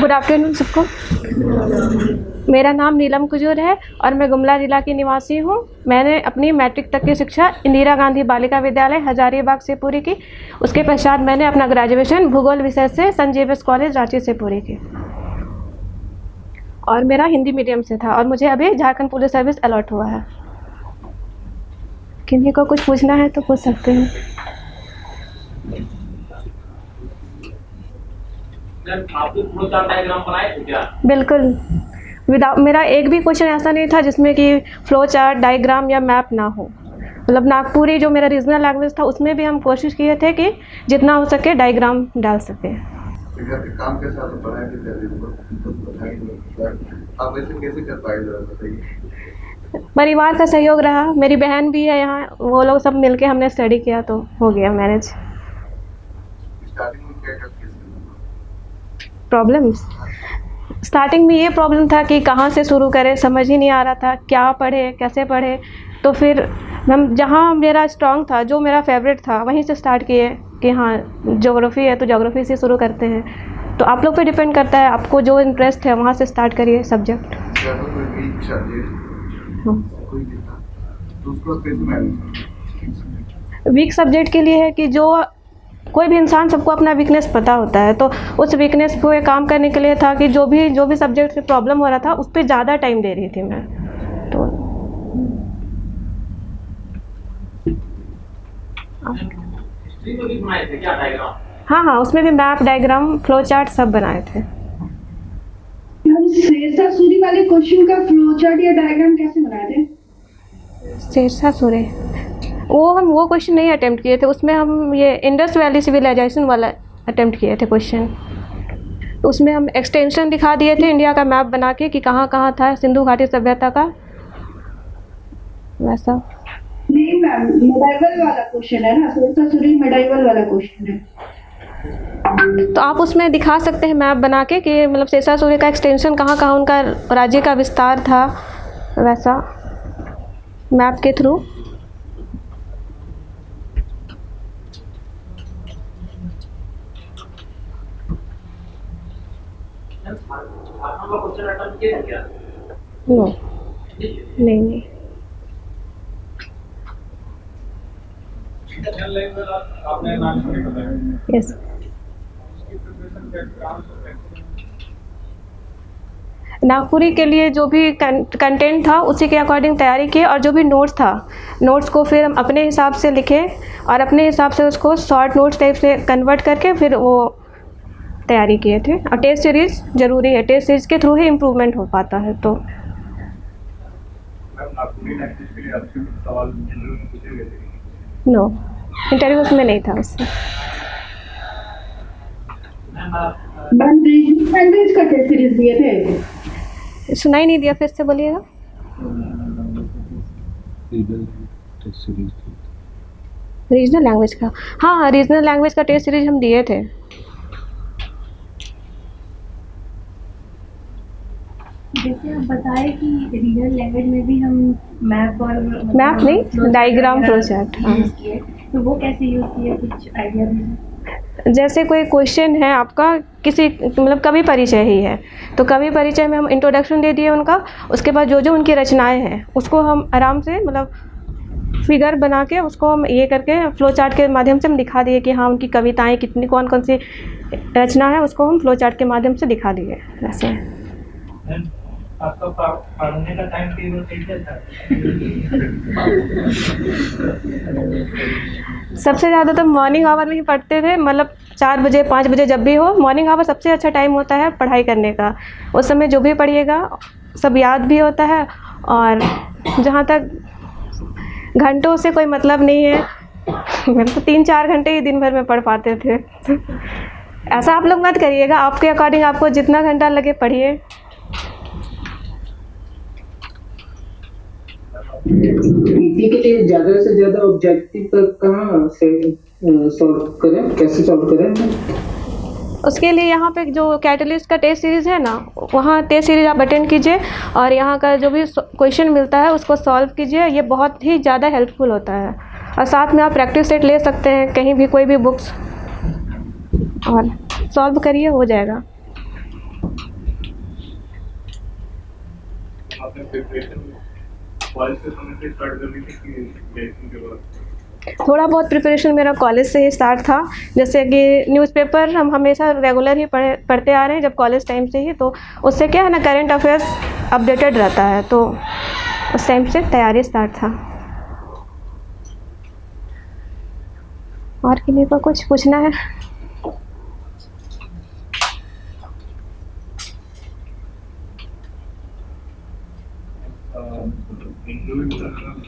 Good afternoon सबको। मेरा नाम नीलम कुजूर है और मैं गुमला ज़िला की निवासी हूँ। मैंने अपनी मैट्रिक तक की शिक्षा इंदिरा गांधी बालिका विद्यालय हजारीबाग से पूरी की। उसके पश्चात मैंने अपना ग्रेजुएशन भूगोल विषय से संत जेवियर्स कॉलेज रांची से पूरी की और मेरा हिंदी मीडियम से था और मुझे अभी झारखंड पुलिस सर्विस अलॉट हुआ है। किन्हीं को कुछ पूछना है तो पूछ सकते हैं। आपने फ्लो चार्ट डायग्राम बनाए थे क्या? बिल्कुल, मेरा एक भी क्वेश्चन ऐसा नहीं था जिसमें कि फ्लो चार्ट डायग्राम या मैप ना हो। मतलब नागपुरी जो मेरा रीजनल लैंग्वेज था उसमें भी हम कोशिश किए थे कि जितना हो सके डायग्राम डाल सके। काम के साथ पढ़ाई की आप ऐसे कैसे कर पाए जरा बताइए। परिवार का सहयोग रहा, मेरी बहन भी है यहाँ, वो लोग सब मिलके हमने स्टडी किया तो हो गया मैनेज। स्टार्टिंग में क्या प्रॉब्लम्स स्टार्टिंग में ये प्रॉब्लम था कि कहाँ से शुरू करें, समझ ही नहीं आ रहा था क्या पढ़े कैसे पढ़े। तो फिर हम जहाँ मेरा स्ट्रॉन्ग था, जो मेरा फेवरेट था, वहीं से स्टार्ट किए कि हाँ ज्योग्राफी है तो ज्योग्राफी से शुरू करते हैं। तो आप लोग पे डिपेंड करता है, आपको जो इंटरेस्ट है वहाँ से स्टार्ट करिए सब्जेक्ट। वीक सब्जेक्ट के लिए है कि जो कोई भी इंसान, सबको अपना वीकनेस पता होता है, तो उस वीकनेस पे काम करने के लिए था कि जो भी सब्जेक्ट से प्रॉब्लम हो रहा था उस पर ज़्यादा टाइम दे रही थी मैं। तो हिस्ट्री में भी बनाए थे क्या डायग्राम? हाँ, उसमें भी मैप डायग्राम फ्लो चार्ट सब बनाए थे। शेरशाह सूरी वाले क्वेश्चन का फ्लो चार्ट या डायग्राम कैसे बनाए थे? शेरशाह सूरी हम वो क्वेश्चन नहीं अटेम्प्ट किए थे। उसमें हम ये इंडस वैली सिविलाइजेशन वाला अटेम्प्ट किए थे क्वेश्चन। उसमें हम एक्सटेंशन दिखा दिए थे इंडिया का मैप बना के कि कहाँ कहाँ था सिंधु घाटी सभ्यता का, वैसा। नहीं मैम, मेडाइवल वाला क्वेश्चन है ना, शेरशाह सूरी मेडाइवल वाला क्वेश्चन है। तो आप उसमें दिखा सकते हैं मैप बना के कि मतलब शेरशाह सूरी का एक्सटेंशन कहाँ कहाँ उनका राज्य का विस्तार था, वैसा मैप के थ्रू। आपका क्वेश्चन अटेम्प्ट किया क्या? नो, नहीं। आपने नागपुरी बताया। यस। नागपुरी के लिए जो भी कंटेंट था उसी के अकॉर्डिंग तैयारी की और जो भी नोट्स था, नोट्स को फिर हम अपने हिसाब से लिखे और अपने हिसाब से उसको शॉर्ट नोट्स टाइप से कन्वर्ट करके फिर वो तैयारी किए थे। और टेस्ट सीरीज़ ज़रूरी है, टेस्ट सीरीज़ के थ्रू ही इम्प्रूवमेंट हो पाता है। तो नो, इंटरव्यूज में नहीं था उससे। लैंग्वेज का टेस्ट सीरीज दिए थे? सुनाई नहीं दिया, फिर से बोलिएगा। रीजनल लैंग्वेज का, हाँ, रीजनल लैंग्वेज का टेस्ट सीरीज हम दिए थे। जैसे आप बताए कि रीजनल लैंग्वेज में भी हम मैप और मैप नहीं, डायग्राम फ्लो चार्ट यूज़ किए, तो वो कैसे यूज़ किए, कुछ आइडिया भी? जैसे कोई क्वेश्चन है आपका किसी, मतलब कवि परिचय ही है, तो कवि परिचय में हम इंट्रोडक्शन दे दिए उनका, उसके बाद जो जो उनकी रचनाएं हैं उसको हम आराम से मतलब फिगर बना के उसको हम ये करके फ्लो चार्ट के माध्यम से हम दिखा दिए कि हाँ उनकी कविताएं कितनी, कौन कौन सी रचना है, उसको हम फ्लो चार्ट के माध्यम से दिखा दिए। वैसे आपका पढ़ने का टाइम टेबल कैसे था? सबसे ज़्यादा तो मॉर्निंग आवर में ही पढ़ते थे, मतलब 4 बजे 5 बजे जब भी हो। मॉर्निंग आवर सबसे अच्छा टाइम होता है पढ़ाई करने का। उस समय जो भी पढ़िएगा सब याद भी होता है और जहाँ तक घंटों से कोई मतलब नहीं है। मैं तो 3-4 घंटे ही दिन भर में पढ़ पाते थे। ऐसा आप लोग मत करिएगा, आपके अकॉर्डिंग आपको जितना घंटा लगे पढ़िए। पीटी के लिए ज्यादा से ज्यादा ऑब्जेक्टिव तक कहाँ से सॉल्व करें, कैसे सॉल्व करें? उसके लिए यहाँ पे जो कैटलिस्ट का टेस्ट सीरीज़ है ना, वहाँ टेस्ट सीरीज़ आप अटेंड कीजिए और यहाँ का जो भी क्वेश्चन मिलता है उसको सॉल्व कीजिए। ये बहुत ही ज़्यादा हेल्पफुल होता है। और साथ में आप प्रैक्टिस सेट ले सकते हैं कहीं भी, कोई भी बुक्स, और सॉल्व करिए, हो जाएगा। आपने प्रिपरेशन कॉलेज के समय से स्टार्ट कर दी थी कि ग्रेजुएशन के बाद? थोड़ा बहुत प्रिपरेशन मेरा कॉलेज से ही स्टार्ट था। जैसे कि न्यूज़पेपर हम हमेशा रेगुलर ही पढ़ते आ रहे हैं जब कॉलेज टाइम से ही, तो उससे क्या है ना, करंट अफेयर्स अपडेटेड रहता है, तो उस टाइम से तैयारी स्टार्ट था। और किसी को कुछ पूछना है?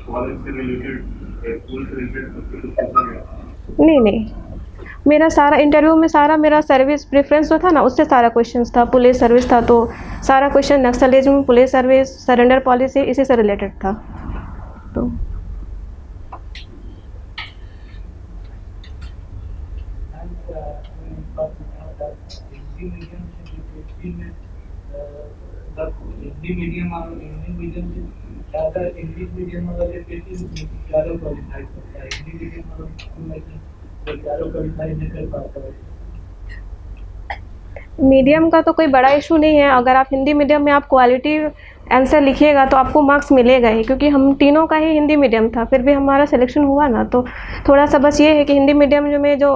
कॉलेज से रिलेटेड, स्कूल से रिलेटेड कुछ पूछा गया? नहीं, मेरा सारा इंटरव्यू में सारा मेरा सर्विस प्रेफरेंस जो था ना, उससे सारा क्वेश्चंस था। पुलिस सर्विस था तो सारा question Naxalism, police service, surrender policy, इसी से रिलेटेड था। तो हिंदी मीडियम से ज़्यादा इंग्लिश मीडियम वाले ज़्यादा क्वालिफाई करता है, हिंदी मीडियम वालों ज़्यादा क्वालिफाई नहीं कर पाता है। मीडियम का तो कोई बड़ा इशू नहीं है। अगर आप हिंदी मीडियम में आप क्वालिटी आंसर लिखिएगा तो आपको मार्क्स मिलेगा ही, क्योंकि हम तीनों का ही हिंदी मीडियम था, फिर भी हमारा सिलेक्शन हुआ ना। तो थोड़ा सा बस ये है कि हिंदी मीडियम में जो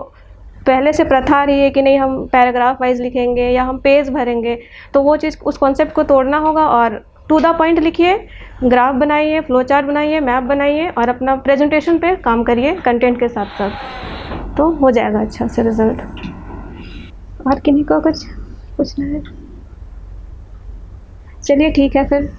पहले से प्रथा रही है कि नहीं हम पैराग्राफ वाइज लिखेंगे या हम पेज भरेंगे, तो वो चीज़, उस कॉन्सेप्ट को तोड़ना होगा और टू द पॉइंट लिखिए, ग्राफ बनाइए, फ्लो चार्ट बनाइए, मैप बनाइए और अपना प्रेजेंटेशन पे काम करिए कंटेंट के साथ साथ, तो हो जाएगा अच्छा से रिजल्ट। और किन्हीं को कुछ पूछना है? चलिए ठीक है फिर।